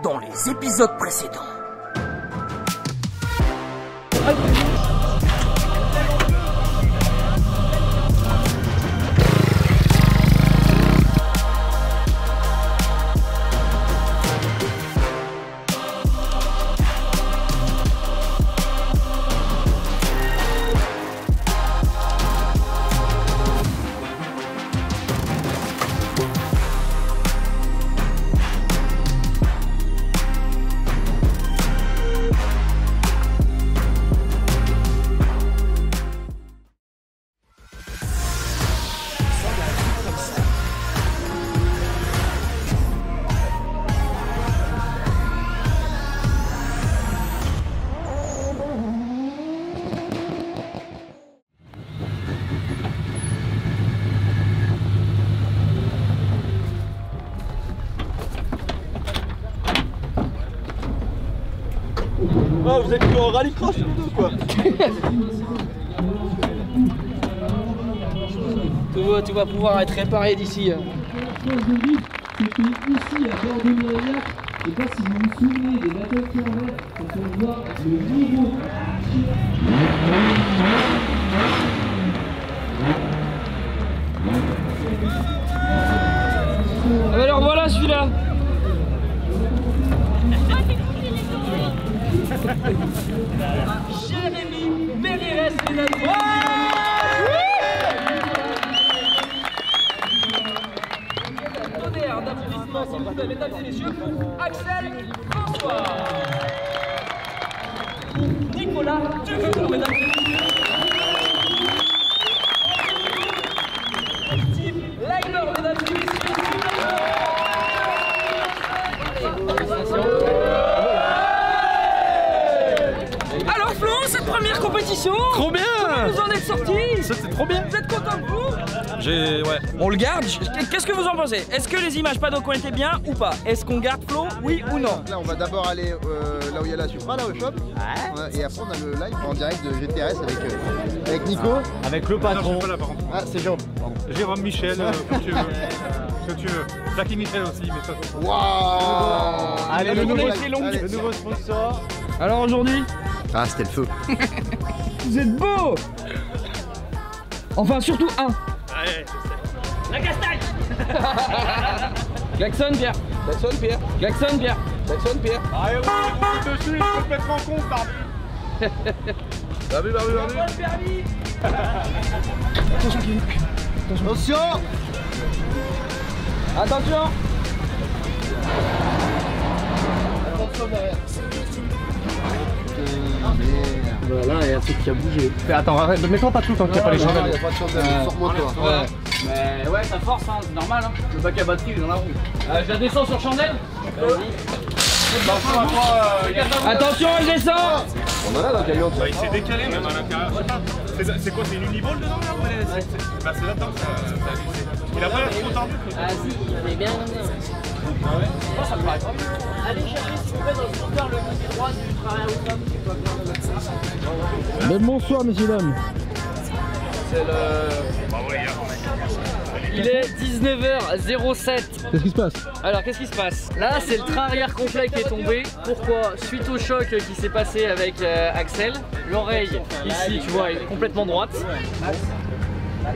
dans les épisodes précédents. Ah, vous êtes en rallycross tous les deux quoi. Tout va pouvoir être réparé d'ici. C'était ici à bord de Myriac. Je sais pas si vous vous souvenez des bateaux qui en mettent quand on voit le niveau. Alors voilà celui-là. Jérémy Mérires, mesdames et messieurs. Tonnerre d'applaudissements, s'il vous plaît, mesdames et messieurs, Axel François. Nicolas Dufour, mesdames et messieurs. Steve Leigler, mesdames et messieurs. Alors Flo, cette première compétition, Trop bien. comment vous en êtes sortis? C'était trop bien. Vous êtes content de vous? Ouais. On le garde? Qu'est-ce que vous en pensez? Est-ce que les images paddock ont été bien ou pas? Est-ce qu'on garde Flo? Oui ou non? Là on va d'abord aller là où il y a la Supra, là au shop. Ouais, et après on a le live en direct de GTRS avec Nico. Avec le patron. Ah c'est Jérôme. Jérôme Michel, comme tu veux. Ce que tu veux. Jackie Michel aussi, mais ça c'est... Waouh. Allez, le nouveau sponsor. Alors aujourd'hui, Ah c'était le feu. vous êtes beaux! Enfin surtout un! Ouais, La castagne! Klaxon Pierre! Jackson Pierre. Klaxon Pierre! Jackson Pierre. allez, on dessus, il est complètement con, Barbie. Barbu. Permis! Attention. Attention! Voilà, il y a un truc qui a bougé. Attends, arrête, mets-toi pas tout tant qu'il n'y a pas les Il chandelles. n'y a pas de chandelle, sors-moi toi. Mais ouais, ça force, hein, c'est normal. Hein. Le bac à batterie il est dans la roue. Je la descends sur chandelle. Attention, elle descend. On en a dans le camion. Bah, il s'est décalé même à l'intérieur. C'est quoi, c'est une uniball dedans là? Ouais, bah c'est là-dedans, ça a glissé. Il a pas l'air trop tendu. Ah si, il est bien. Ah ouais? Oh, ça me paraît pas bien. Allez chercher s'il vous plaît dans le scooter le côté droit du travail au top. Bonsoir, messieurs dames. C'est le... Bah ouais, Il est 19h07. Qu'est-ce qui se passe? Alors qu'est-ce qui se passe? Là c'est le train arrière complet qui est tombé. Pourquoi? Suite au choc qui s'est passé avec Axel, l'oreille ici tu vois est complètement droite.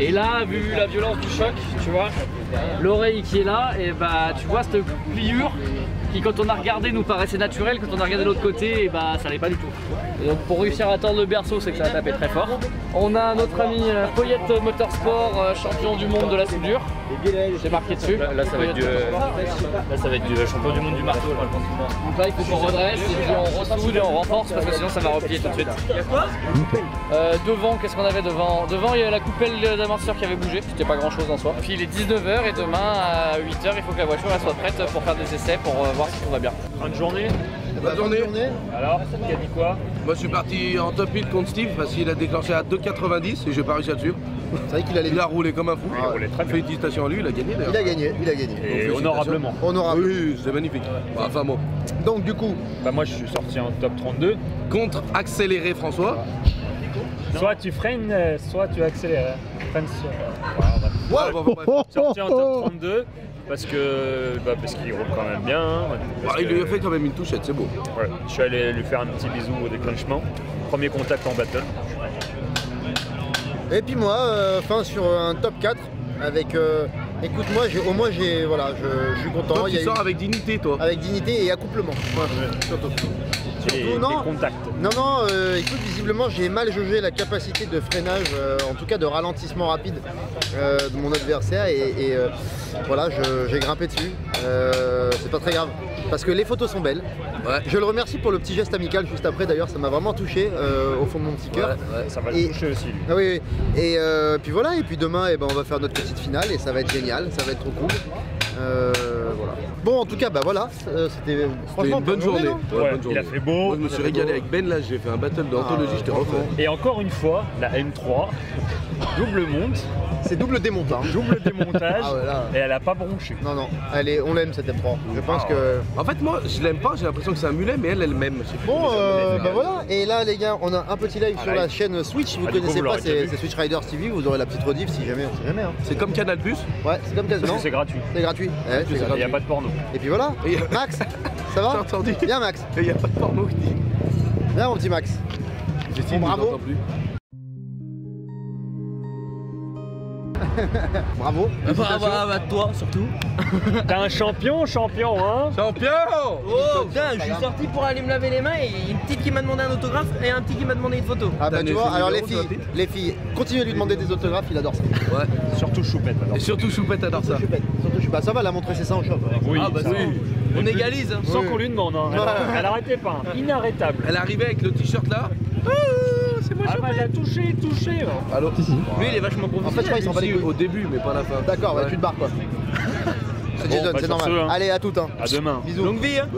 Et là, vu la violence du choc, tu vois, l'oreille qui est là, et bah tu vois cette pliure qui quand on a regardé nous paraissait naturelle, quand on a regardé de l'autre côté, et bah ça l'est pas du tout. Et donc pour réussir à tordre le berceau, c'est que ça a tapé très fort. On a notre ami Poyette Motorsport, champion du monde de la soudure. C'est marqué dessus. Là, ça va être du champion du monde du marteau. Donc là il faut qu'on redresse et puis on ressoude et on renforce parce que sinon ça va replier tout de suite. Il y a quoi? Devant, qu'est-ce qu'on avait devant? Devant il y a la coupelle d'amortisseur qui avait bougé, c'était pas grand chose en soi. Puis il est 19h et demain à 8h il faut que la voiture elle soit prête pour faire des essais pour voir si tout va bien. Bonne journée. Bonne journée. Alors, qui a dit quoi? Moi je suis parti en top 8 contre Steve parce qu'il a déclenché à 2,90 et j'ai pas réussi à le suivre. C'est vrai qu'il allait Il a roulé comme un fou. Il a roulé très bien. Félicitations à lui, il a gagné d'ailleurs. Il a gagné. Et honorablement. Honorable. Oui, c'est magnifique. Enfin bon. Donc du coup, Bah moi je suis sorti en top 32. Contre accéléré François. Soit tu freines, soit tu accélères. Freine sur... Ouais, Sorti en top 32. parce qu'il roule quand même bien. Il lui a fait quand même une touchette, c'est beau. Ouais, je suis allé lui faire un petit bisou au déclenchement. Premier contact en battle. Et puis moi, sur un top 4 avec. Écoute, moi, au moins, voilà, je suis content. Toi, tu sors avec dignité, toi. Avec dignité et accouplement. Ouais, surtout. Et non, contacts. Non, écoute, visiblement, j'ai mal jaugé la capacité de freinage, en tout cas de ralentissement rapide de mon adversaire. Et voilà, j'ai grimpé dessus. C'est pas très grave. Parce que les photos sont belles. Ouais. Je le remercie pour le petit geste amical juste après, d'ailleurs, ça m'a vraiment touché au fond de mon petit cœur. Ouais, ça va le toucher aussi. Lui. Ah oui. Et puis voilà, et puis demain, on va faire notre petite finale et ça va être génial, ça va être trop cool. Voilà. Bon, en tout cas, voilà, c'était franchement une bonne journée. Il a fait beau. Moi, je me suis régalé avec Ben, là, j'ai fait un battle d'anthologie, je t'ai refait. Et encore une fois, la M3, double monte. C'est double démontage. Double démontage. Et elle a pas bronché. Non, on l'aime cette M3. Je pense que. En fait, moi, je l'aime pas, j'ai l'impression que c'est un mulet, mais elle m'aime. Bon, voilà. Et là, les gars, on a un petit live sur la chaîne Switch. Si vous connaissez pas, c'est Switch Riders TV. Vous aurez la petite rediff si jamais. Hein. C'est comme Canal+. Ouais, c'est comme Canal+. C'est gratuit. C'est gratuit. Il n'y a pas de porno. Et puis voilà. Max, ça va? J'ai entendu. Viens, Max. Il n'y a pas de porno, il dit. Viens, mon petit Max. Bravo. Bravo. Bravo à toi surtout. T'es un champion, hein. Champion. Oh putain, je suis sorti pour aller me laver les mains et une petite qui m'a demandé un autographe et un petit qui m'a demandé une photo. Ah bah tu vois, alors les filles, continuez de lui demander des autographes, il adore ça. Ouais. Surtout Choupette adore ça. Et surtout Choupette adore ça. Bah ça va, elle a montré ses seins au shop. Oui, ah bah oui. On égalise. Hein. Sans qu'on lui demande, hein. Elle arrêtait pas. Inarrêtable. Elle arrivait avec le t-shirt là. C'est moi Choupette. Elle a touché. Alors, lui il est vachement professionnel. En fait, je crois qu'il s'en bat les couilles. Au début, mais pas à la fin. D'accord, ouais, tu te barres quoi. C'est Jason, c'est normal. Hein. Allez, à toutes. Hein. À demain. Bisous. Longue vie. Hein.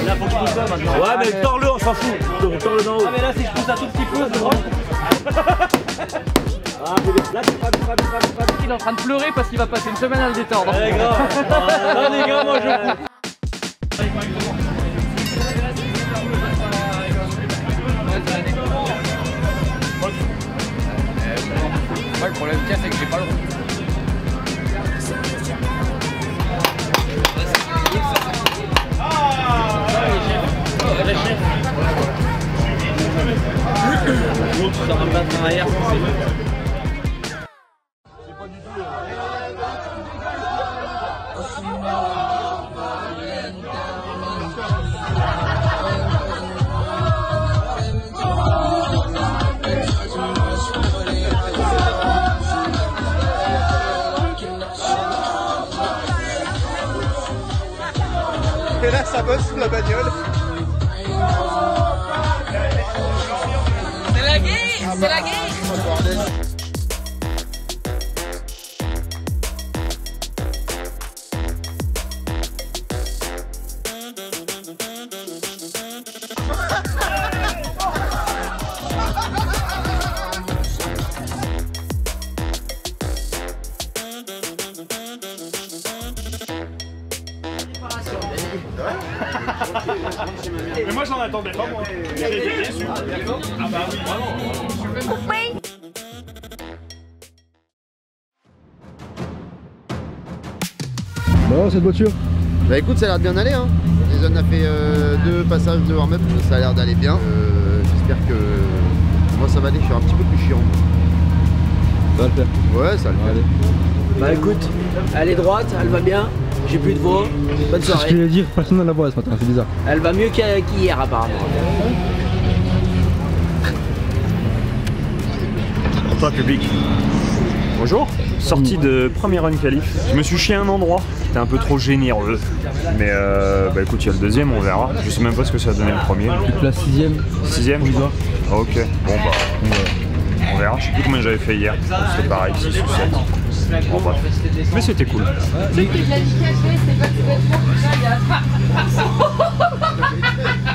Là, faut que je pousse ça maintenant. Ouais, mais tords-le, on s'en fout. Tords-le d'en haut. Ah, mais là, si je pousse un tout petit peu, c'est bon. Ah, là, tu frappes. Il est en train de pleurer parce qu'il va passer une semaine à le détendre. Ouais, grave. Non, les gars, moi je coupe. Le problème qu'il y a, c'est que j'ai pas le droit. Ça va pas en arrière, c'est bon. Et là, ça bosse sous la bagnole. C'est la guerre, c'est la guerre. Mais moi j'en attendais pas moi. J'étais déçu. Ah bah oui, vraiment. Bon, cette voiture. Bah écoute, ça a l'air de bien aller. Hein. Jason a fait 2 passages de warm-up, ça a l'air d'aller bien. J'espère que moi ça va aller, je suis un petit peu plus chiant. Ça va le faire. Ouais, ça va le faire. Bah écoute, elle est droite, elle va bien, j'ai plus de voix, bonne soirée. Ce que je voulais dire, personne n'a la voix ce matin, c'est bizarre. Elle va mieux qu'hier apparemment. Bonsoir public. Bonjour. Sortie de premier run qualif. Je me suis chié à un endroit. c'était un peu trop généreux. Mais bah écoute, il y a le deuxième, on verra. Je sais même pas ce que ça a donné le premier. La 6ème. 6ème provisoire. Ok, bon bah on verra. Je sais plus combien j'avais fait hier. C'était pareil, 6 ou 7. Bon, bref. Mais c'était cool.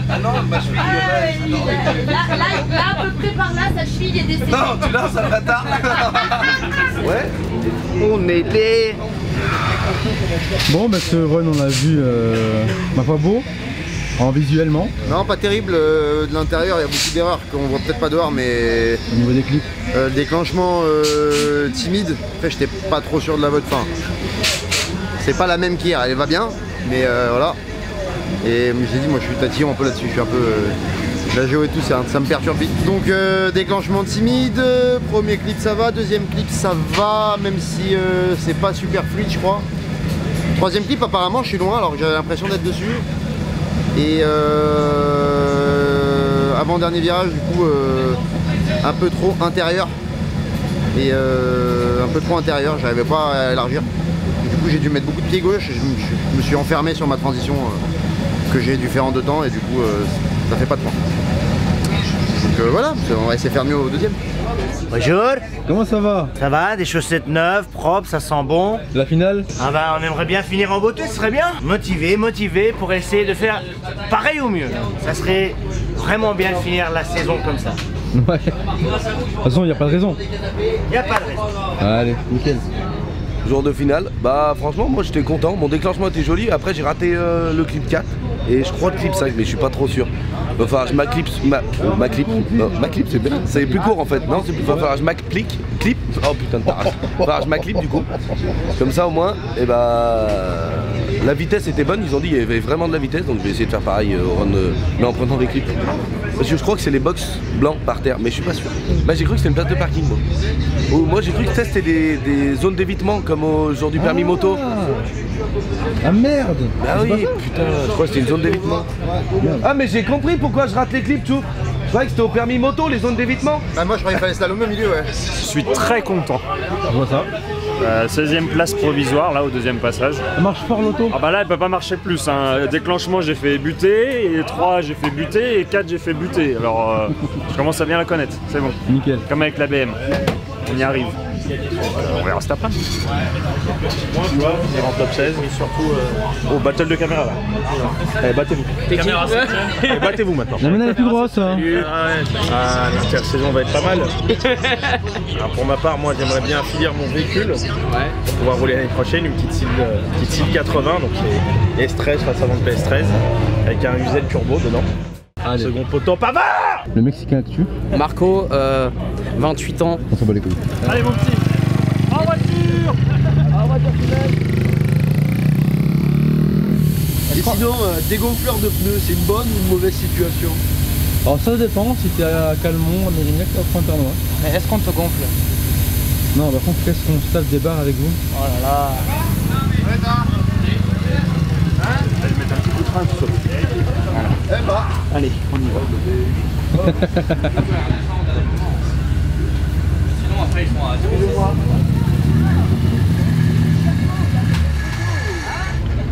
Ah non, ma cheville. Là, à peu près par là, sa cheville est décédée. Non, tu lances un bâtard. Ouais. On est les. Bon, bah ce run, on a vu, ma foi beau, en visuellement. Non, pas terrible. De l'intérieur, il y a beaucoup d'erreurs qu'on voit peut-être pas dehors, mais Au niveau des clips. le déclenchement timide. Après, j'étais pas trop sûr de la vote. Enfin, c'est pas la même qu'hier. Elle va bien, mais voilà. Et je l'ai dit, moi, je suis tatillon un peu là-dessus. Je suis un peu la géo et tout, ça me perturbe vite. Donc déclenchement timide. Premier clip, ça va. Deuxième clip, ça va, même si c'est pas super fluide, je crois. Troisième clip, apparemment, je suis loin, alors que j'avais l'impression d'être dessus. Et avant-dernier virage, du coup, un peu trop intérieur. Et un peu trop intérieur, j'arrivais pas à élargir. Du coup, j'ai dû mettre beaucoup de pied gauche et je me suis enfermé sur ma transition que j'ai dû faire en 2 temps et du coup, ça fait pas de points. Donc voilà, on va essayer de faire mieux au deuxième. Bonjour. Comment ça va? Ça va, des chaussettes neuves, propres, ça sent bon. La finale? Ah bah on aimerait bien finir en beauté, ce serait bien. Motivé pour essayer de faire pareil ou mieux. Ça serait vraiment bien de finir la saison comme ça. Ouais. De toute façon, il n'y a pas de raison. Y a pas de raison. Allez, nickel. Jour de finale, bah franchement moi j'étais content, mon déclenchement était joli, après j'ai raté le clip 4 et je crois le clip 5 mais je suis pas trop sûr. Enfin je m'acclip, ma clip c'est bien, c'est plus court en fait, non c'est plus fort, enfin je m'applique, clip, oh putain de tarage, enfin je m'acclip du coup, comme ça au moins, et bah la vitesse était bonne, ils ont dit qu'il y avait vraiment de la vitesse donc je vais essayer de faire pareil au run, mais en prenant des clips. Parce que je crois que c'est les box blancs par terre, mais je suis pas sûr. Bah j'ai cru que c'était une place de parking moi. Ou moi j'ai cru que c'était des zones d'évitement comme au jour du permis moto. Ah merde! Bah oui, putain, je crois que c'était une zone d'évitement. Ah mais j'ai compris pourquoi je rate les clips tout. Je croyais que c'était au permis moto, les zones d'évitement. Bah moi je croyais qu'il fallait slalom au milieu, ouais. Je suis très content. Je vois ça. 16ème place provisoire, là, au deuxième passage. Ça marche fort l'auto? Ah bah là, elle peut pas marcher plus. Hein. Déclenchement, j'ai fait buter, et 3, j'ai fait buter, et 4, j'ai fait buter. Alors, je commence à bien la connaître, c'est bon. Nickel. Comme avec la BM. On y arrive. On verra cet après-midi. Moi, tu vois, on est en top 16, mais surtout au battle de caméra là. Allez, battez-vous. Caméra, Allez, battez-vous maintenant. La mène elle est plus grosse. Hein. L'intersaison va être pas mal. Alors, pour ma part, moi j'aimerais bien finir mon véhicule pour pouvoir rouler l'année prochaine, une petite cible 80, donc c'est S13 face avant de PS13 avec un UZ turbo dedans. Allez. Second poteau Pavard. Le Mexicain que tu? Marco, 28 ans. On s'en bat les couilles. Allez, mon petit. En voiture. En voiture Et sinon, dégonfleur de pneus, c'est une bonne ou une mauvaise situation? Alors ça dépend, si t'es à Calmont, à Mérignac, à Pointe-à-Noix. Mais est-ce qu'on te gonfle? Non, par contre, qu'est-ce qu'on se tape des barres avec vous? Oh là là. Allez, mettre un petit coup de frein, tout ça. Eh bah. Allez, on y va. Sinon après ils sont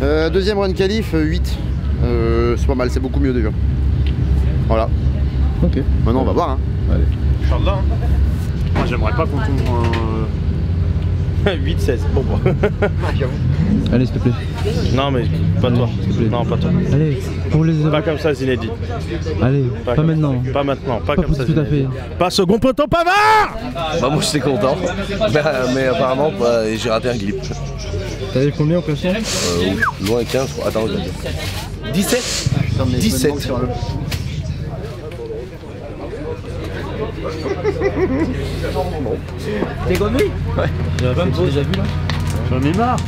à 2 Deuxième run qualif, 8. C'est pas mal, c'est beaucoup mieux déjà. Voilà. Ok. Maintenant on va voir. Hein. Allez. Inch'Allah. Moi, j'aimerais pas qu'on tombe 8-16, bon bah. Allez, s'il te plaît. Non mais pas toi. Non, pas toi. Allez, pour les... Pas comme ça Zinedine. Allez, pas maintenant. Pas maintenant, pas Pas comme ça tout à fait. Zinedine. Pas second poteau Pavard. Bah moi j'étais content, mais apparemment bah, j'ai raté un clip. T'avais combien au classement? Loin 15, attends, je vais dire. 17. Putain, mais 17. T'es comme lui? Ouais. Déjà vu là? J'en ai marre.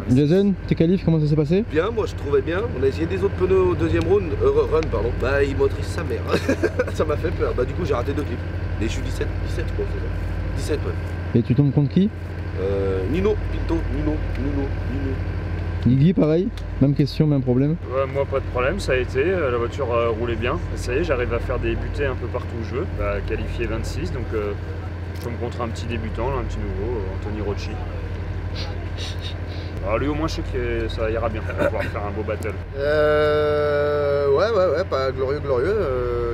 Jason, tes qualifs, comment ça s'est passé? Bien, moi je trouvais bien. On a essayé des autres pneus au deuxième run, pardon. Bah il motrice sa mère. Ça m'a fait peur. Bah du coup j'ai raté 2 clips. Et je suis 17 quoi, c'est ça. 17 ouais. Et tu tombes contre qui? Nino, Pinto, Nino. Guigui pareil, même question, même problème. Ouais, moi pas de problème, ça a été, la voiture roulait bien. Ça y est, j'arrive à faire des butées un peu partout où je veux. Bah, qualifié 26, donc je tombe contre un petit débutant, là, un petit nouveau, Anthony Rocci. Alors lui au moins je sais que ça ira bien, on va pouvoir faire un beau battle. Ouais, pas glorieux,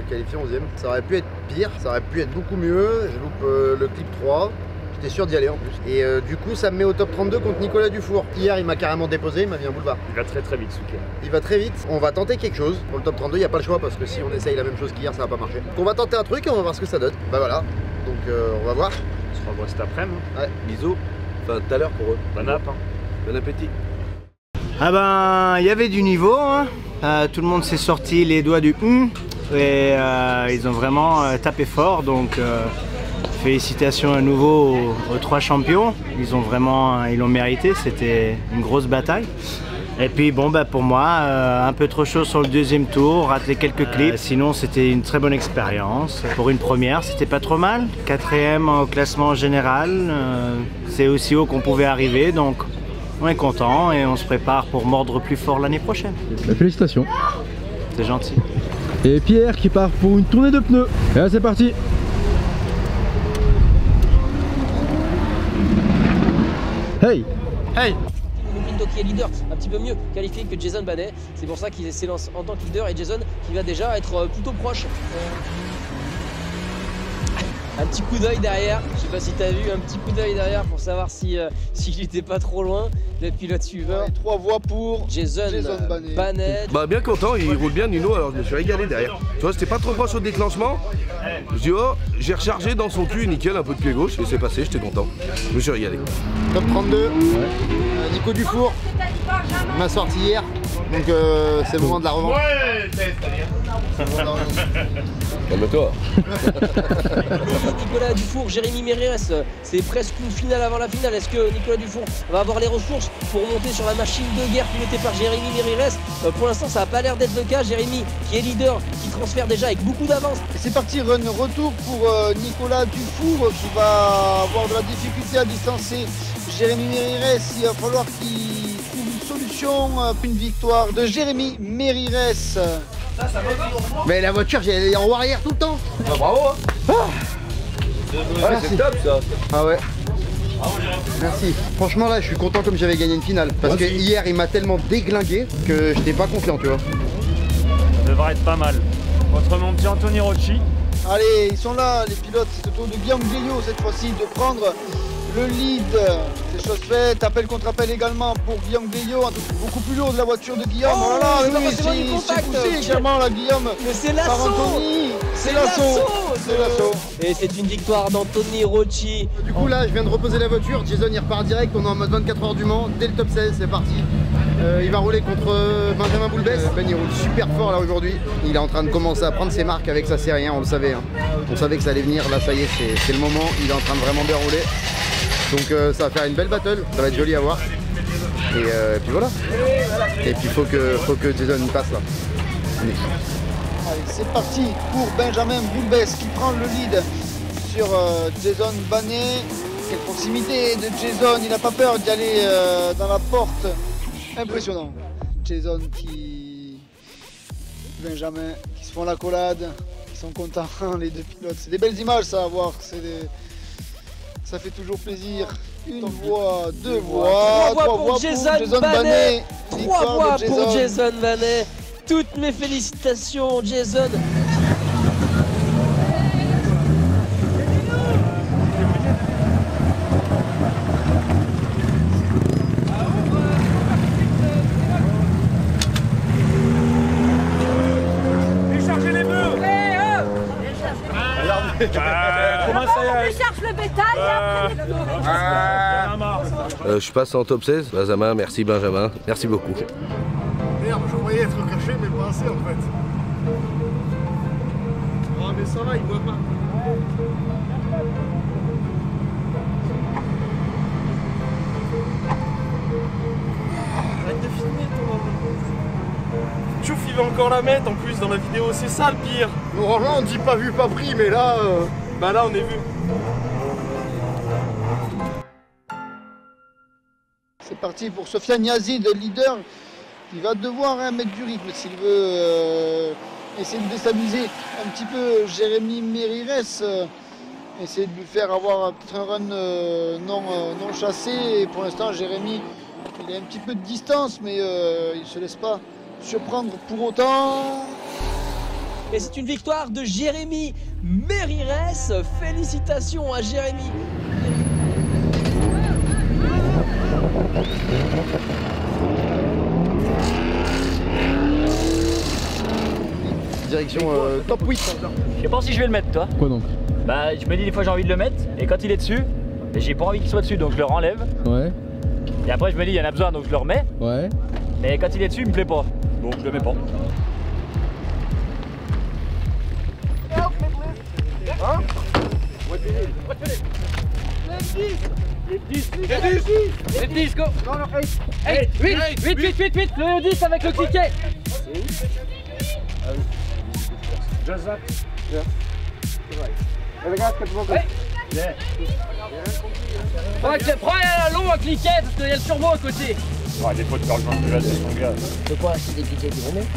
qualifié 11ème. Ça aurait pu être pire, ça aurait pu être beaucoup mieux. Je loupe le clip 3. J'étais sûr d'y aller en plus. Et du coup ça me met au top 32 contre Nicolas Dufour. Hier il m'a carrément déposé, il m'a mis un boulevard. Il va très vite ce week-end. Il va très vite. On va tenter quelque chose. Pour le top 32, il n'y a pas le choix parce que si on essaye la même chose qu'hier, ça va pas marcher. Donc on va tenter un truc et on va voir ce que ça donne. Bah voilà. Donc on va voir. On se revoit cet après-midi. Ouais. Bisous. Enfin tout à l'heure pour eux. Bon app. Hein. Bon appétit. Ah ben, il y avait du niveau, hein. Tout le monde s'est sorti les doigts du et ils ont vraiment tapé fort, donc félicitations à nouveau aux 3 champions. Ils l'ont mérité, c'était une grosse bataille. Et puis bon bah pour moi, un peu trop chaud sur le deuxième tour, raté quelques clips. Sinon c'était une très bonne expérience. Pour une première, c'était pas trop mal. 4ème au classement général, c'est aussi haut qu'on pouvait arriver, donc on est content et on se prépare pour mordre plus fort l'année prochaine. Bah, félicitations. C'est gentil. Et Pierre qui part pour une tournée de pneus. Et là c'est parti. Hey! Hey! Pinto qui est leader, un petit peu mieux qualifié que Jason Banet. C'est pour ça qu'il s'élance en tant que leader et Jason qui va déjà être plutôt proche. Un petit coup d'œil derrière, je sais pas si t'as vu, un petit coup d'œil derrière pour savoir s'il était pas trop loin. Le pilote suivant. 3 voix pour Jason Banet. Bah bien content, il roule bien Nino, alors je me suis régalé derrière. Tu vois, c'était pas trop proche au déclenchement. Je dis oh, j'ai rechargé dans son cul, nickel, un peu de pied gauche et c'est passé, j'étais content. Je me suis régalé. Top 32, Nico Dufour m'a sorti hier, donc c'est le moment de la revanche. Calme-toi. Nicolas Dufour, Jérémy Mérires, c'est presque une finale avant la finale. Est-ce que Nicolas Dufour va avoir les ressources pour monter sur la machine de guerre pilotée par Jérémy Mérires? Pour l'instant ça n'a pas l'air d'être le cas. Jérémy qui est leader, qui transfère déjà avec beaucoup d'avance. C'est parti, run retour pour Nicolas Dufour qui va avoir de la difficulté à distancer Jérémy Mérires. Il va falloir qu'il trouve une solution, une victoire de Jérémy Mérires. Mais la voiture, j'ai en roue arrière tout le temps. Ah, bravo hein. Ouais, c'est top ça. Ah ouais. Merci. Franchement là, je suis content comme j'avais gagné une finale. Parce que hier, il m'a tellement déglingué que j'étais pas confiant, tu vois. Ça devrait être pas mal. Contre mon petit Anthony Rocci. Allez, ils sont là, les pilotes. C'est au tour de Guillaume Guillot cette fois-ci de prendre le lead. C'est chose faite. Appel contre appel également pour Guillaume Guillot. Beaucoup plus lourd de la voiture de Guillaume. Oh, là là, oui, c'est poussé également là, Guillaume. Mais c'est l'assaut. C'est l'assaut. Et c'est une victoire d'Anthony Rocci. Du coup là, je viens de reposer la voiture. Jason il repart direct. On est en mode 24 heures du Mans. Dès le top 16, c'est parti. Il va rouler contre Benjamin Boulbès. Ben il roule super fort là aujourd'hui. Il est en train de commencer à prendre ses marques avec sa série 1, on le savait. Hein. On savait que ça allait venir. Là ça y est, c'est le moment. Il est en train de vraiment bien rouler. Donc ça va faire une belle battle. Ça va être joli à voir. Et puis voilà. Et puis faut que Jason passe là. Allez, c'est parti pour Benjamin Boulbès qui prend le lead sur Jason Banet. Quelle proximité de Jason, il n'a pas peur d'y aller dans la porte. Impressionnant. Jason Benjamin qui se font la collade, ils sont contents les deux pilotes. C'est des belles images ça à voir, ça fait toujours plaisir. Une voix, deux voix, trois voix pour Jason Banet. 3 voix pour Jason Banet. Toutes mes félicitations Jason. Comment ça y est? On cherche le bétail et après je suis passé en top 16. Benjamin, merci Benjamin. Merci beaucoup. Merde, je croyais être caché mais pas assez en fait. Oh mais ça va, il voit pas. encore la mettre en plus dans la vidéo, c'est ça le pire. Normalement on dit pas vu pas pris, mais là bah là on est vu. C'est parti pour Sofiane Yazid, leader. Il va devoir mettre du rythme s'il veut essayer de déstabiliser un petit peu Jérémy Merires. Essayer de lui faire avoir peut-être un run non chassé. Et pour l'instant, Jérémy, il a un petit peu de distance, mais il ne se laisse pas surprendre pour autant. Et c'est une victoire de Jérémy Merires. Félicitations à Jérémy. Direction top 8. Je sais pas si je vais le mettre, toi. Quoi donc? Bah, je me dis des fois j'ai envie de le mettre, et quand il est dessus, j'ai pas envie qu'il soit dessus, donc je le renlève. Ouais. Et après je me dis il y en a besoin, donc je le remets. Ouais. Mais quand il est dessus, il me plaît pas, donc je le mets pas. Hein? Les 10, go! Hey, 8, le 10 avec le cliquet! Just that. Prends un long à cliquet parce qu'il y a le turbo à côté. Ouais, des fois de chargement de c'est son gars. De quoi acheter des cliquets du remets?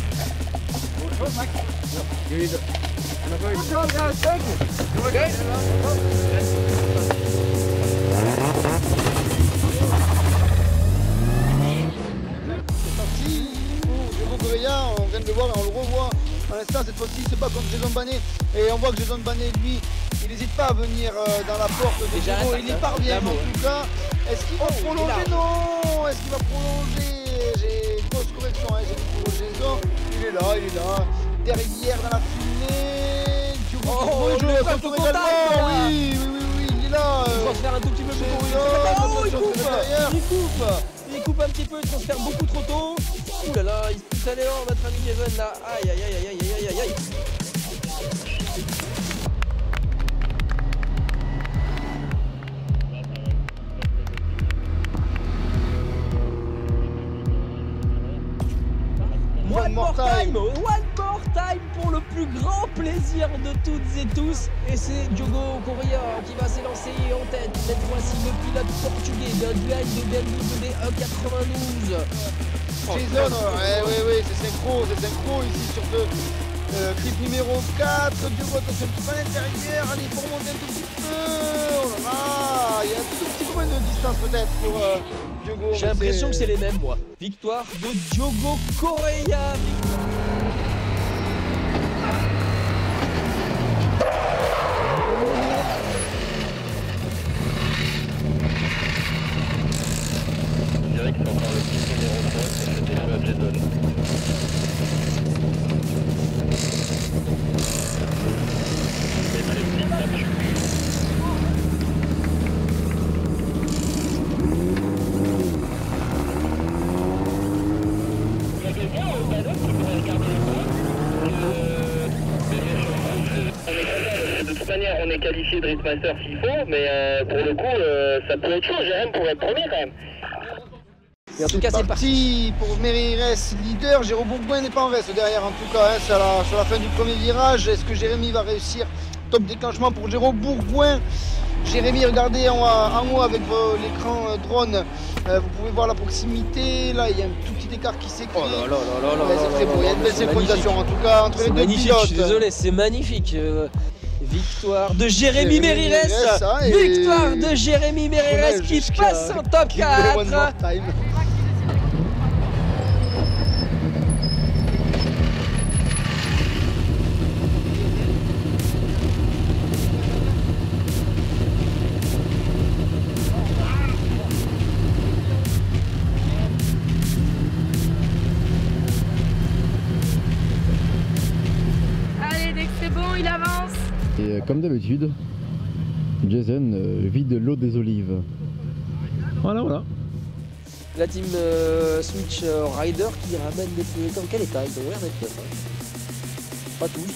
On vient de le voir et on le revoit à l'instant. Cette fois-ci il se bat contre Jason Banet et on voit que Jason Banet lui il n'hésite pas à venir dans la porte de Diogo, il y parvient en tout cas. Est-ce qu'il va prolonger? Non, est-ce qu'il va prolonger? J'ai une grosse correction, hein. J'ai dit pour Jason, il est là derrière dans la fumée. Diogo il joue son tour également. Oui, il est là. Il va se faire un tout petit peu plus tôt. Il coupe un petit peu, il transfère beaucoup trop tôt. Ouh là là, il se pousse à l'élan, notre ami Jason là. Aïe aïe aïe aïe aïe aïe aïe. One more time pour le plus grand plaisir de toutes et tous. Et c'est Diogo Correa qui va s'élancer en tête. Cette fois-ci, le pilote portugais d'un duel de BMW E92. Jason, oui, c'est synchro ici sur ce clip numéro 4. Diogo, attention, un petit peu à l'intérieur. Allez, il faut remonter un tout petit peu. Oh là là, il y a un tout petit peu de distance peut-être pour Diogo. J'ai l'impression que c'est les mêmes, moi. Victoire de Diogo Correa. On est qualifié de Ritmaster s'il faut, mais pour le coup, ça pourrait être chaud. Jérém pourrait être premier quand même. Et en tout cas, c'est parti pour Merires, leader. Jérôme Bourgoin n'est pas en reste derrière, en tout cas, hein, sur la fin du premier virage. Est-ce que Jérémy va réussir? Top déclenchement pour Jérôme Bourgoin. Jérémy, regardez en haut avec l'écran drone. Vous pouvez voir la proximité. Là, il y a un tout petit écart qui s'écrit. Oh là là là là. C'est très beau. Il y a une belle synchronisation, en tout cas, entre les deux pilotes. Je suis désolé, c'est magnifique. Victoire de Jérémy Merires. Victoire de Jérémy Merires qui passe en top 4. Allez, dès que c'est bon, il avance. Et comme d'habitude, Jason vide l'eau des olives. Voilà. La team Switch Rider qui ramène des pneus. Dans quel état? Ils ont l'air d'être neufs. Pas tous.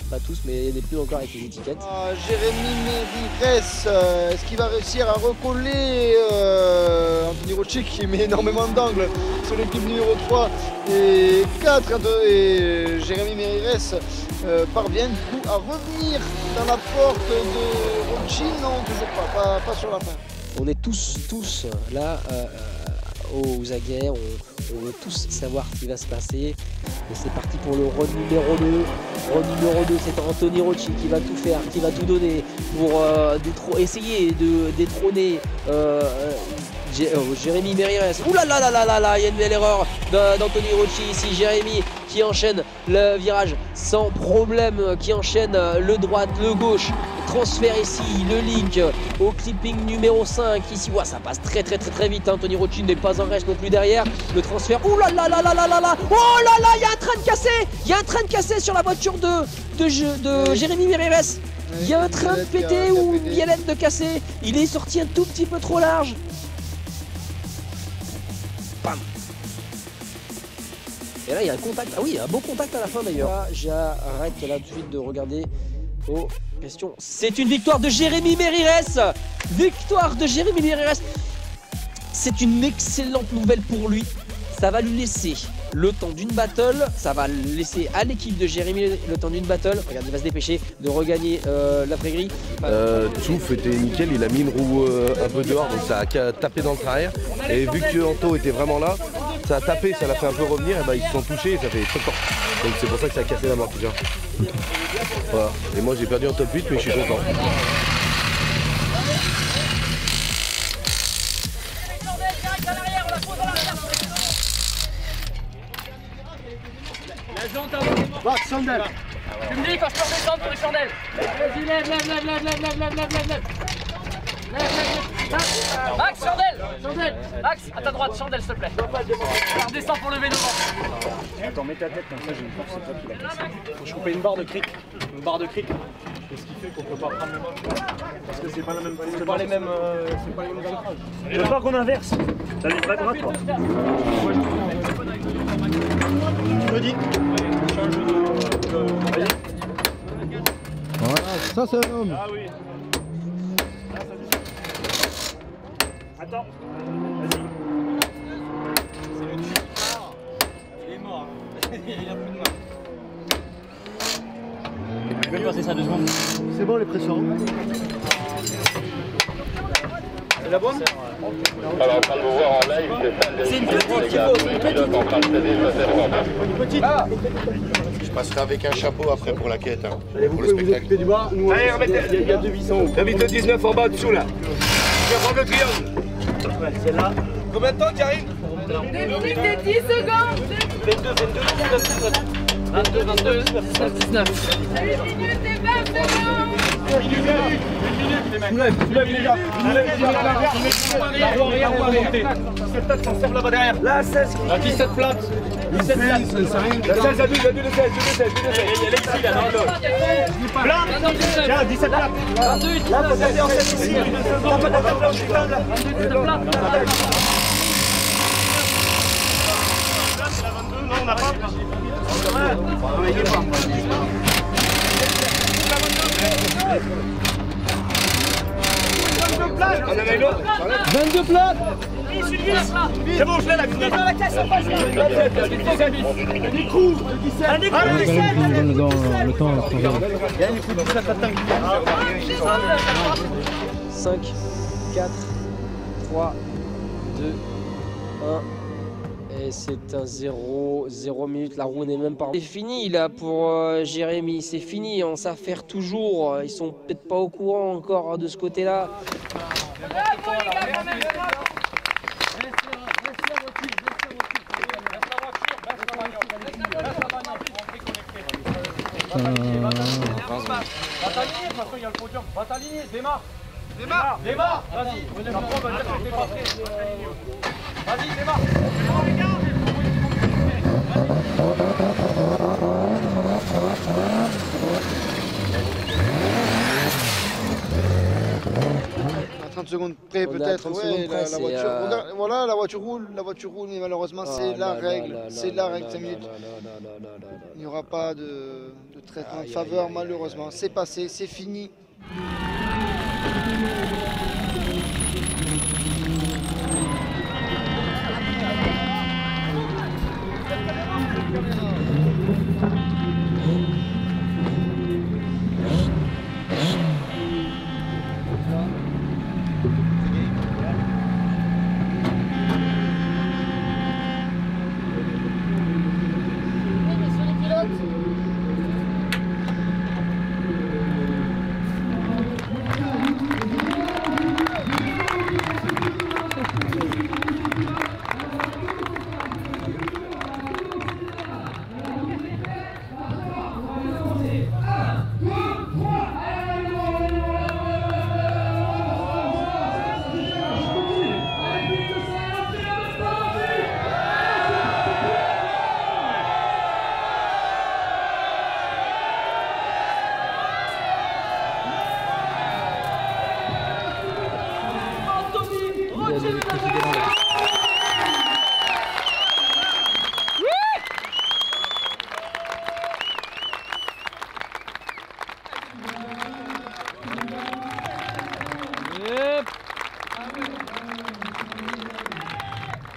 pas tous, mais les plus encore avec les étiquettes. Jérémy Mérires, est-ce qu'il va réussir à recoller Anthony Rocci qui met énormément d'angles sur l'équipe numéro 3 et 4 et Jérémy Mérires parvient du coup à revenir dans la porte de Rocci. Non, toujours pas sur la fin. On est tous là aux aguets, on veut tous savoir ce qui va se passer. Et c'est parti pour le run numéro 2. Run numéro 2, c'est Anthony Rocci qui va tout faire, qui va tout donner pour essayer de détrôner Jérémy Mérires. Ouh là là là là là là, il y a une belle erreur d'Anthony Rocci ici. Jérémy qui enchaîne le virage sans problème, qui enchaîne le droite, le gauche. Transfert ici, le link au clipping numéro 5. Ici, ouais, ça passe très vite. Anthony Rocci n'est pas en reste non plus derrière. Le transfert, ouh là là là là là là là. Oh là là, il y a un train de cassé. Il y a un train de cassé sur la voiture de Jérémy Mérires. Il y a un train de pété ou une biellette de cassé. Il est sorti un tout petit peu trop large. Bam. Et là, il y a un contact. Ah oui, il y a un beau contact à la fin d'ailleurs. J'arrête là tout de suite de regarder aux questions. C'est une victoire de Jérémy Mérires. Victoire de Jérémy Mérires. C'est une excellente nouvelle pour lui. Ça va lui laisser le temps d'une battle. Ça va laisser à l'équipe de Jérémy le temps d'une battle. Regarde, il va se dépêcher de regagner l'après-grille. Tchouf était nickel, il a mis une roue un peu dehors, donc ça a tapé dans le train. Et vu que Anto était vraiment là, ça a tapé, ça l'a fait un peu revenir, et bah, ils se sont touchés et ça fait très fort. Donc c'est pour ça que ça a cassé la marque. Voilà. Et moi j'ai perdu en top 8, mais je suis content. Max, chandelle. Tu me dis quand je peux redescendre pour les chandelles. Vas-y, lève. Max, chandelle. Max, à ta droite, chandelle s'il te plaît. Redescends pour lever devant. Attends, mets ta tête comme ça, j'ai une fois que c'est toi qui l'as cassé. Faut que je coupe une barre de cric. Qu'est-ce qui fait qu'on peut pas prendre le même? Parce que c'est pas la même. C'est pas les mêmes ancrages. Je veux pas qu'on inverse. T'as les vrais bras, toi. Tu me dis. Voilà, ça c'est un homme. Ah oui. Attends. Vas-y. Il est mort. Il a plus de main. Je vais passer ça 2 secondes. C'est bon les pressions. C'est la bonne? Alors, en train de vous voir en live, c'est une petite qui pose, une petite. En train de céder, ça fait Une petite. Je passerai avec un chapeau après pour la quête. Hein, allez, pour le spectacle. Du bas, nous, allez, remettez, il y a 2 vis en haut. T'habites le 19 en bas, dessous là. Je vais prendre le triangle. Ouais, celle-là. Combien de temps, Karine? Des minutes et 10 secondes. 22, 19. 8 minutes et 20 secondes. Soulève les gars. La roue arrière. 17 plates, s'en servent là-bas derrière. La 16. La 17 plates. 17 plates. La 16 à 12, la 2 de 16, 2 de 16, 2 de 16. Elle est ici, là, dans le dos. Plat. Tiens, 17 plates. 28. Là, vous avez en 7 ici. T'as pas de plat, je suis plein là. 22 plates. C'est la 22, non, on n'a pas. Il est pas. 22 plates. C'est bon, je l'ai la cuillère. Dans la caisse, on passe. Le temps. 5, 4, 3, 2, 1. Et c'est un 0 minute, la roue n'est même pas... C'est fini là pour Jérémy, c'est fini, on s'affaire toujours. Ils sont peut-être pas au courant encore de ce côté-là. Démarre. Vas-y. Vas-y, démarre. 30 secondes près peut-être. Ouais, la voiture. Regarde, voilà, la voiture roule, mais malheureusement c'est la règle. C'est la règle, 5 minutes. Il n'y aura pas de traitement de faveur malheureusement. C'est passé, c'est fini.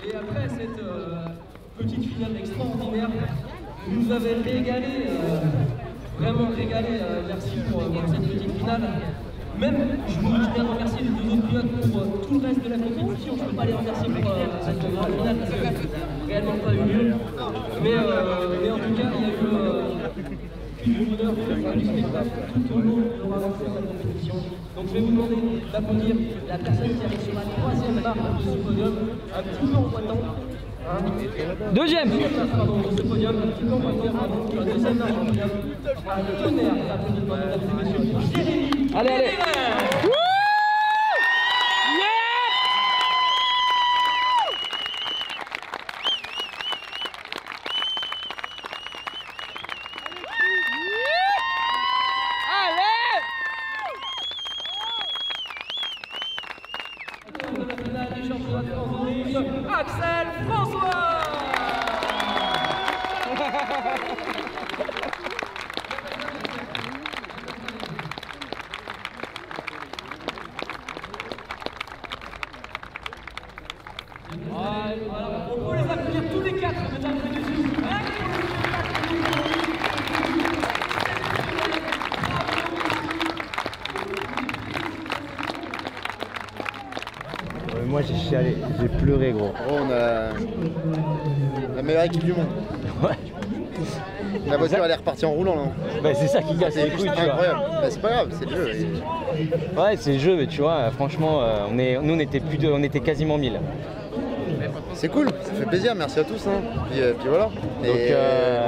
Et après cette petite finale extraordinaire, vous nous avez régalé, vraiment régalé. Merci pour cette petite finale. Même, je tiens à remercier les deux autres pilotes pour tout le reste de la compétition. Je ne peux pas les remercier pour cette grande finale parce que réellement pas eu lieu. Mais en tout cas, il y a eu une bonheur du spectacle tout au long de la compétition. Donc je vais vous demander d'applaudir la personne qui arrive sur la troisième barre de ce podium, un petit peu en boitant. Deuxième Pardon, de ce podium, un petit peu en boitant, pardon, la deuxième barre du podium. Un tonnerre d'applaudissements, mesdames et messieurs, pour Jérémy. Allez. Axel François. On peut les applaudir tous les quatre, mesdames et messieurs. Moi j'ai chialé, j'ai pleuré gros. Oh, on a la meilleure équipe du monde. Ouais. La voiture elle est repartie en roulant là. Bah, c'est ça qui casse les couilles, tu vois. Incroyable. Bah, c'est pas grave, c'est le jeu. Ouais, c'est le jeu, mais tu vois, franchement, nous on était quasiment 1000. C'est cool, ça fait plaisir, merci à tous. Hein. Puis voilà. Et donc,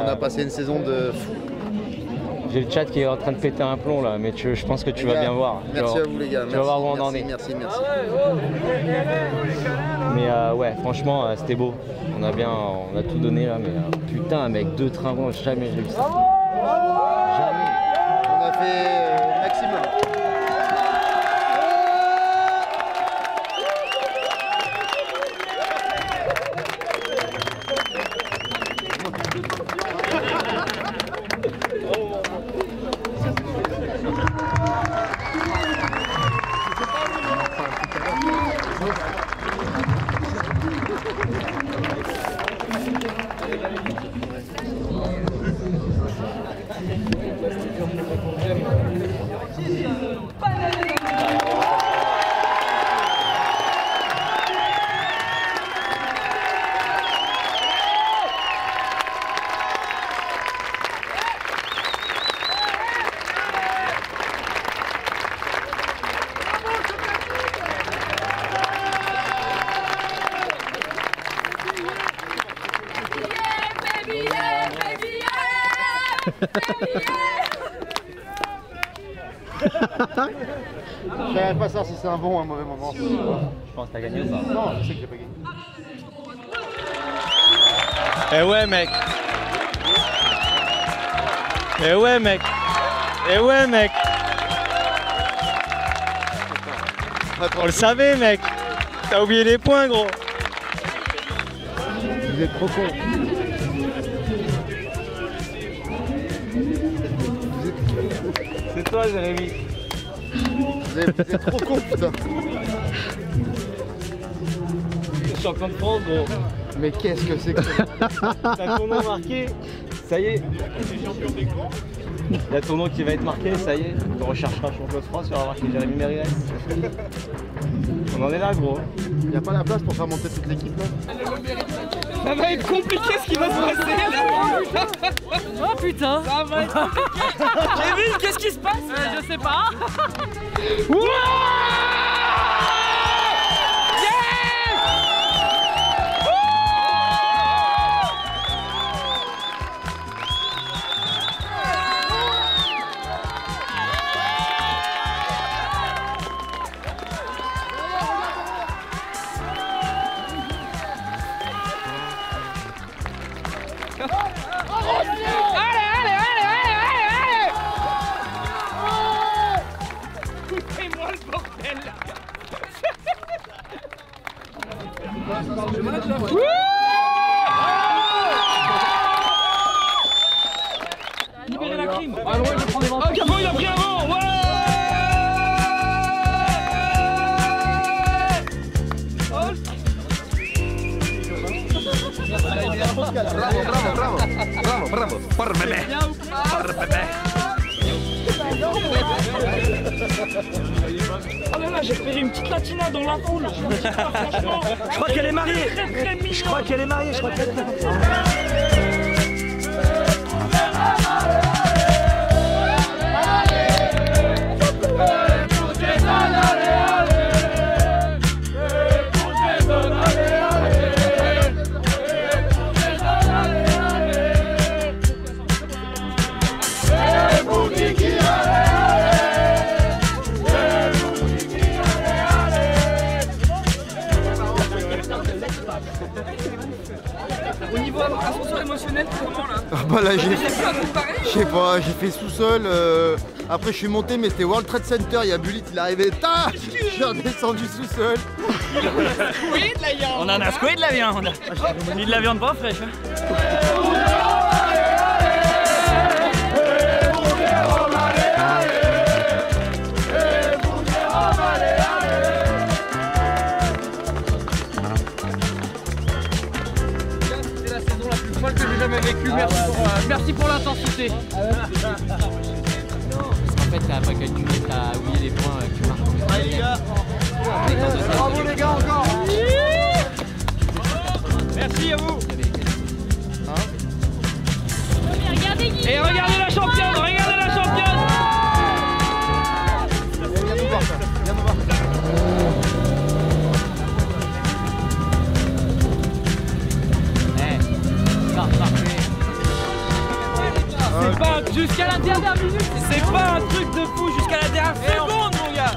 on a passé une saison de fou. J'ai le chat qui est en train de péter un plomb là, mais je pense que tu vas bien voir. Merci à vous les gars. Tu vas voir où on en est. Merci. Mais ouais, franchement, c'était beau. On a tout donné là, mais putain, mec, 2 trains ronds, jamais j'ai vu ça. Jamais. On a fait maximum. Je savais pas savoir si c'est un bon ou un mauvais moment. Je pense que t'as gagné ou pas? Non, je sais que j'ai pas gagné. Eh ouais mec. Eh ouais mec. Eh ouais mec. On le savait, mec. T'as oublié les points, gros. Vous êtes trop cons. C'est toi, Jérémy. Vous êtes trop cons, putain. Champion de France, gros. Mais qu'est-ce que c'est que ça? T'as ton nom marqué, ça y est. Il y a ton nom qui va être marqué, ça y est. Tu rechercheras champion de France, tu vas marqué Jérémy Mériès. On en est là, gros. Y'a pas la place pour faire monter toute l'équipe là? Ça va être compliqué ce qui va se passer là. Oh putain. Ça va être compliqué. Kevin, qu'est-ce qui se passe? Je sais pas. Libérez la crime. Ah ouais, je prends les vents. Ah, Capot, il a pris un vent. Ouais. Bravo. Por bébé. Oh là là, j'ai repéré une petite latina dans la foule. Franchement, je crois qu'elle est mariée. Je crois qu'elle est mariée. Au niveau ascension émotionnelle, comment là? Ah bah là je sais pas, j'ai fait sous-sol, après je suis monté mais c'était World Trade Center, il y a Bullitt, il est arrivé, je suis redescendu sous-sol. On en a secoué de la viande. Ni de la viande pas fraîche. C'est la saison la plus folle que j'ai jamais vécue. Merci pour l'intensité. Parce qu'en fait, t'as pas calculé, t'as oublié les points que tu marques. Allez les gars. Bravo les gars encore. Merci à vous. Regardez Guy. Et regardez la championne, regardez la championne. Viens nous voir ça. Viens nous voir. C'est pas jusqu'à la dernière minute. C'est pas un truc de fou jusqu'à la dernière seconde, mon gars.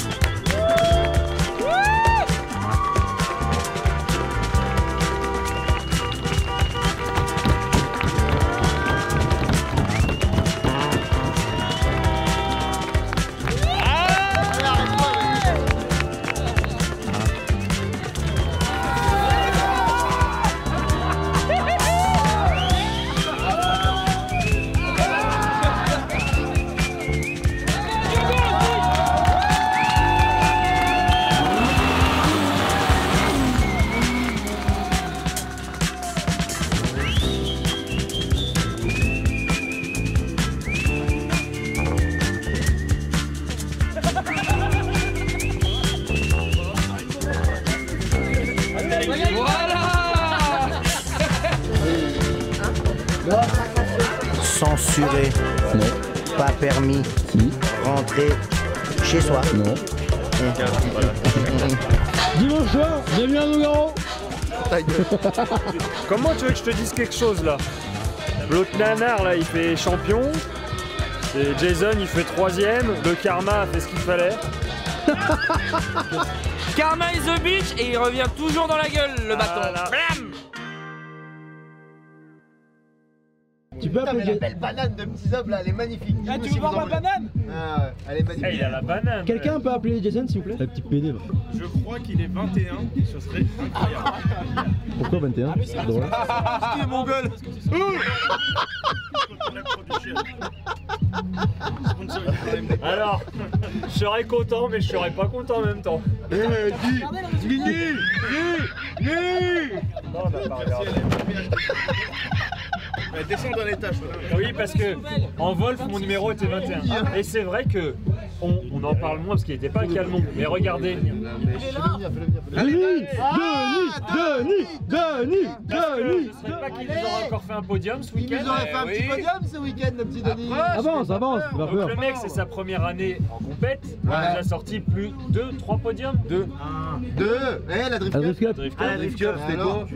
Censuré. Non. Pas permis. Si. Rentrer chez soi. Non. Dimanche soir, bienvenue à Nogaro. Comment tu veux que je te dise quelque chose là? L'autre nanar là il fait champion. Et Jason il fait 3ème. Le Karma a fait ce qu'il fallait. Karma is the bitch et il revient toujours dans la gueule le bâton. Blam. Tu peux Putain, mais appeler la belle banane de petits hommes là, elle est magnifique. Ah, tu veux voir ma banane? Ah ouais, elle est magnifique. Il a la banane. Quelqu'un peut appeler Jason s'il vous plaît? La petite PD là. Je crois qu'il est 21, ce serait incroyable. Pourquoi 21? C'est drôle. Qui est mongol? Alors, je serais content, mais je serais pas content en même temps. Non, on n'a pas regardé. Descends dans les tâches. Oui, parce que en Wolf, mon numéro était 21. Et c'est vrai que on en parle moins parce qu'il n'était pas un calmon. Mais regardez. Denis. Je ne sais pas qu'ils nous auraient encore fait un podium ce week-end. Ils nous auraient fait un petit podium ce week-end, le petit Denis. Avance. Donc le mec, c'est sa première année en compète. Il a déjà sorti plus de 3 podiums. 2. Eh, la Drift Cup. La Drift Cup, c'était quoi?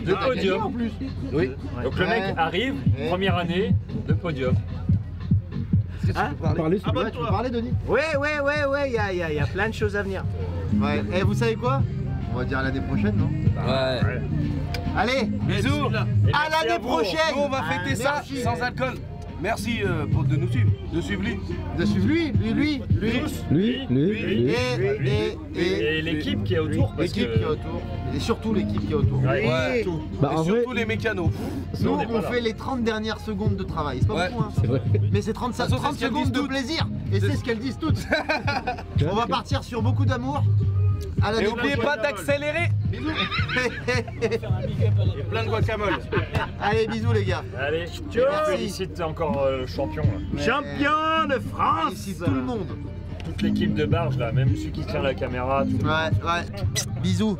2 podiums en plus. Oui. Donc le mec arrive, première année, 2 podiums. Parlez s'il vous plaît. Tu peux parler, Denis? Ouais, il y a plein de choses à venir. Ouais. Et vous savez quoi? On va dire à l'année prochaine, non? Ouais. Allez, Bisous. à l'année prochaine. Nous, on va fêter ça Merci. sans alcool. Merci de nous suivre, de suivre lui. De suivre lui. Lui. Et l'équipe qui est autour. Parce L'équipe que... qui est autour. Et surtout l'équipe qui est autour. Ouais. Tout. Bah, Et en surtout vrai- les mécanos. Nous, on est pas on là. fait les 30 dernières secondes de travail. C'est pas Ouais. beaucoup, hein. C'est vrai. Mais c'est 30 De toute façon, c'est ce qu'elles secondes disent de toutes. plaisir. Et c'est ce qu'elles disent toutes. On va partir sur beaucoup d'amour. À Et l'année n'oubliez prochaine. pas d'accélérer. Et plein de guacamole. Allez, bisous les gars. Allez, je félicite encore le champion. Là. Champion de France. Ici tout le monde. Toute l'équipe de Barge là, même celui qui tient la caméra. Tout. Ouais. Bisous.